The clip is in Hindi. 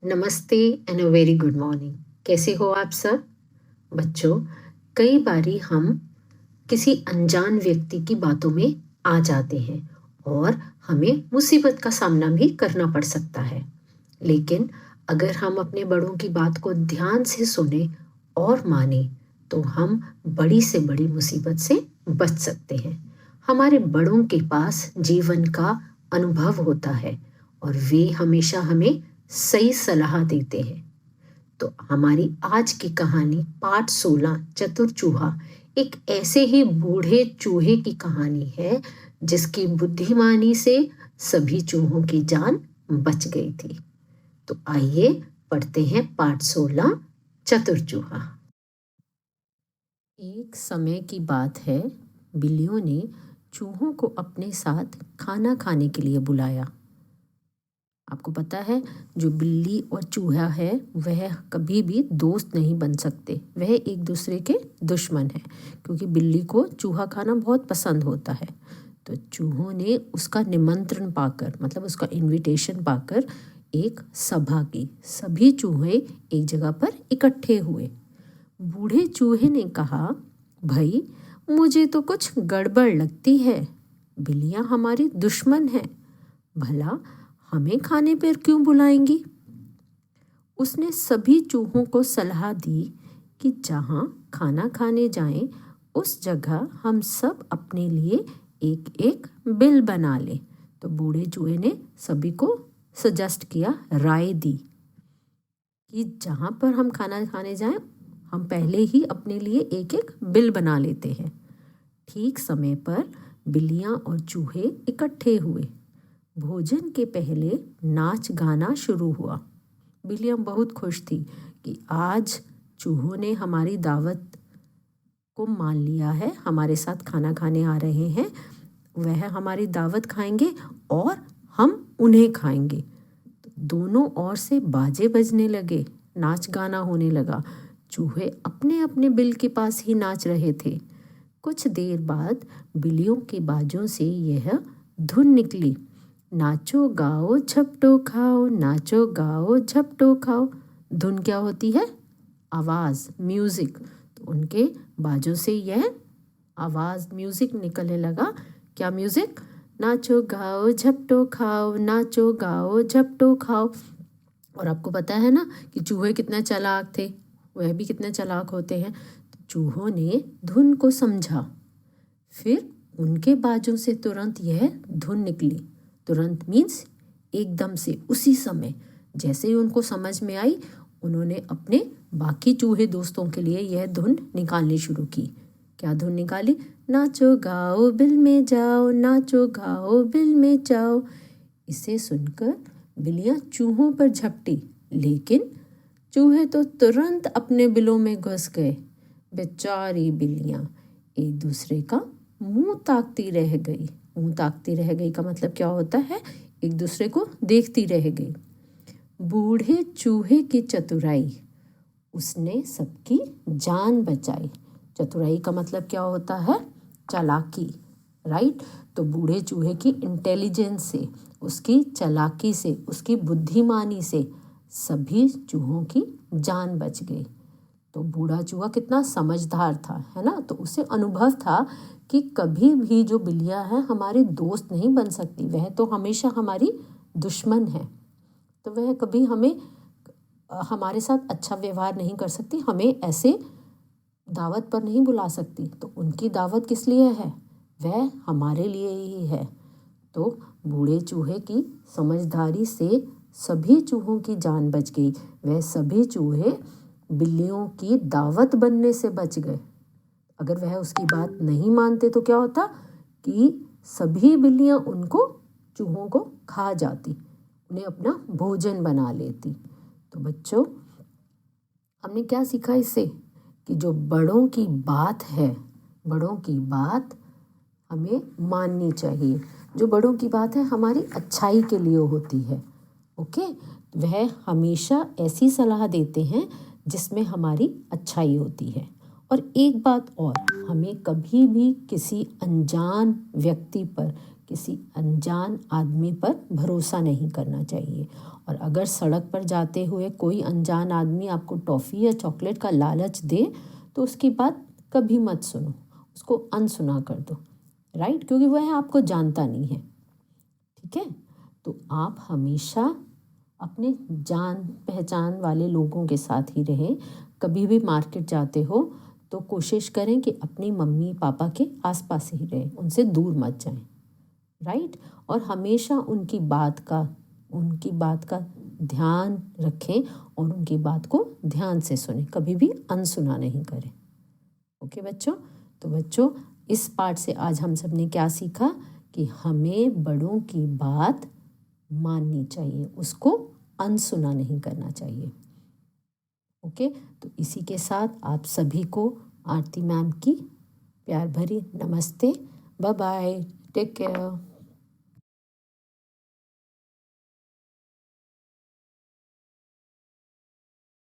नमस्ते and a very good morning. कैसे हो आप सब बच्चों? कई बारी हम किसी अनजान व्यक्ति की बातों में आ जाते हैं और हमें मुसीबत का सामना भी करना पड़ सकता है। लेकिन अगर हम अपने बड़ों की बात को ध्यान से सुने और माने तो हम बड़ी से बड़ी मुसीबत से बच सकते हैं। हमारे बड़ों के पास जीवन का अनुभव होता है और वे हमेशा हमें सही सलाह देते हैं। तो हमारी आज की कहानी पाठ 16 चतुर चूहा एक ऐसे ही बूढ़े चूहे की कहानी है जिसकी बुद्धिमानी से सभी चूहों की जान बच गई थी। तो आइए पढ़ते हैं पाठ 16 चतुर चूहा। एक समय की बात है, बिल्लियों ने चूहों को अपने साथ खाना खाने के लिए बुलाया। आपको पता है, जो बिल्ली और चूहा है वह कभी भी दोस्त नहीं बन सकते, वह एक दूसरे के दुश्मन हैं, क्योंकि बिल्ली को चूहा खाना बहुत पसंद होता है। तो चूहों ने उसका निमंत्रण पाकर, मतलब उसका इनविटेशन पाकर एक सभा की। सभी चूहे एक जगह पर इकट्ठे हुए। बूढ़े चूहे ने कहा, भाई मुझे तो कुछ गड़बड़ लगती है, बिल्लियां हमारी दुश्मन हैं, भला हमें खाने पर क्यों बुलाएंगी? उसने सभी चूहों को सलाह दी कि जहाँ खाना खाने जाएं, उस जगह हम सब अपने लिए एक एक बिल बना लें। तो बूढ़े चूहे ने सभी को सजेस्ट किया, राय दी कि जहाँ पर हम खाना खाने जाएं, हम पहले ही अपने लिए एक एक बिल बना लेते हैं। ठीक समय पर बिल्लियाँ और चूहे इकट्ठे हुए। भोजन के पहले नाच गाना शुरू हुआ। बिल्लियाँ बहुत खुश थी कि आज चूहों ने हमारी दावत को मान लिया है, हमारे साथ खाना खाने आ रहे हैं, वह हमारी दावत खाएंगे और हम उन्हें खाएंगे। दोनों ओर से बाजे बजने लगे, नाच गाना होने लगा। चूहे अपने अपने बिल के पास ही नाच रहे थे। कुछ देर बाद बिल्लियों के बाजों से यह धुन निकली, नाचो गाओ झपटो खाओ, नाचो गाओ झपटो खाओ। धुन क्या होती है? आवाज़, म्यूज़िक। तो उनके बाजों से यह आवाज़, म्यूज़िक निकलने लगा। क्या म्यूज़िक? नाचो गाओ झपटो खाओ, नाचो गाओ झपटो खाओ। और आपको पता है ना कि चूहे कितने चालाक थे, वह भी कितने चालाक होते हैं। तो चूहों ने धुन को समझा, फिर उनके बाजों से तुरंत यह धुन निकली। तुरंत मीन्स एकदम से, उसी समय। जैसे ही उनको समझ में आई, उन्होंने अपने बाकी चूहे दोस्तों के लिए यह धुन निकालनी शुरू की। क्या धुन निकाली? नाचो गाओ बिल में जाओ, नाचो गाओ बिल में जाओ। इसे सुनकर बिल्लियाँ चूहों पर झपटी, लेकिन चूहे तो तुरंत अपने बिलों में घुस गए। बेचारी बिल्लियाँ एक दूसरे का मुंह ताकती रह गई। मुंह ताकती रह गई का मतलब क्या होता है? एक दूसरे को देखती रह गई। बूढ़े चूहे की चतुराई, उसने सबकी जान बचाई। चतुराई का मतलब क्या होता है? चालाकी, राइट? तो बूढ़े चूहे की इंटेलिजेंस से, उसकी चालाकी से, उसकी बुद्धिमानी से सभी चूहों की जान बच गई। तो बूढ़ा चूहा कितना समझदार था, है ना? तो उसे अनुभव था कि कभी भी जो बिल्लियाँ हैं हमारी दोस्त नहीं बन सकती, वह तो हमेशा हमारी दुश्मन है। तो वह कभी हमारे साथ अच्छा व्यवहार नहीं कर सकती, हमें ऐसे दावत पर नहीं बुला सकती। तो उनकी दावत किस लिए है? वह हमारे लिए ही है। तो बूढ़े चूहे की समझदारी से सभी चूहों की जान बच गई। वह सभी चूहे बिल्लियों की दावत बनने से बच गए। अगर वह उसकी बात नहीं मानते तो क्या होता कि सभी बिल्लियाँ चूहों को खा जाती, उन्हें अपना भोजन बना लेती। तो बच्चों, हमने क्या सीखा इससे? कि जो बड़ों की बात है, बड़ों की बात हमें माननी चाहिए। जो बड़ों की बात है हमारी अच्छाई के लिए होती है। ओके? वह हमेशा ऐसी सलाह देते हैं जिसमें हमारी अच्छाई होती है। और एक बात और, हमें कभी भी किसी अनजान व्यक्ति पर, किसी अनजान आदमी पर भरोसा नहीं करना चाहिए। और अगर सड़क पर जाते हुए कोई अनजान आदमी आपको टॉफ़ी या चॉकलेट का लालच दे तो उसकी बात कभी मत सुनो, उसको अनसुना कर दो, राइट, क्योंकि वह आपको जानता नहीं है। ठीक है, तो आप हमेशा अपने जान पहचान वाले लोगों के साथ ही रहें। कभी भी मार्केट जाते हो तो कोशिश करें कि अपनी मम्मी पापा के आसपास ही रहें, उनसे दूर मत जाएं, राइट। और हमेशा उनकी बात का ध्यान रखें और उनकी बात को ध्यान से सुनें, कभी भी अनसुना नहीं करें। ओके बच्चों, तो बच्चों इस पाठ से आज हम सब ने क्या सीखा कि हमें बड़ों की बात माननी चाहिए, उसको अनसुना नहीं करना चाहिए। ओके, तो इसी के साथ आप सभी को आरती मैम की प्यार भरी नमस्ते। Bye bye, take care.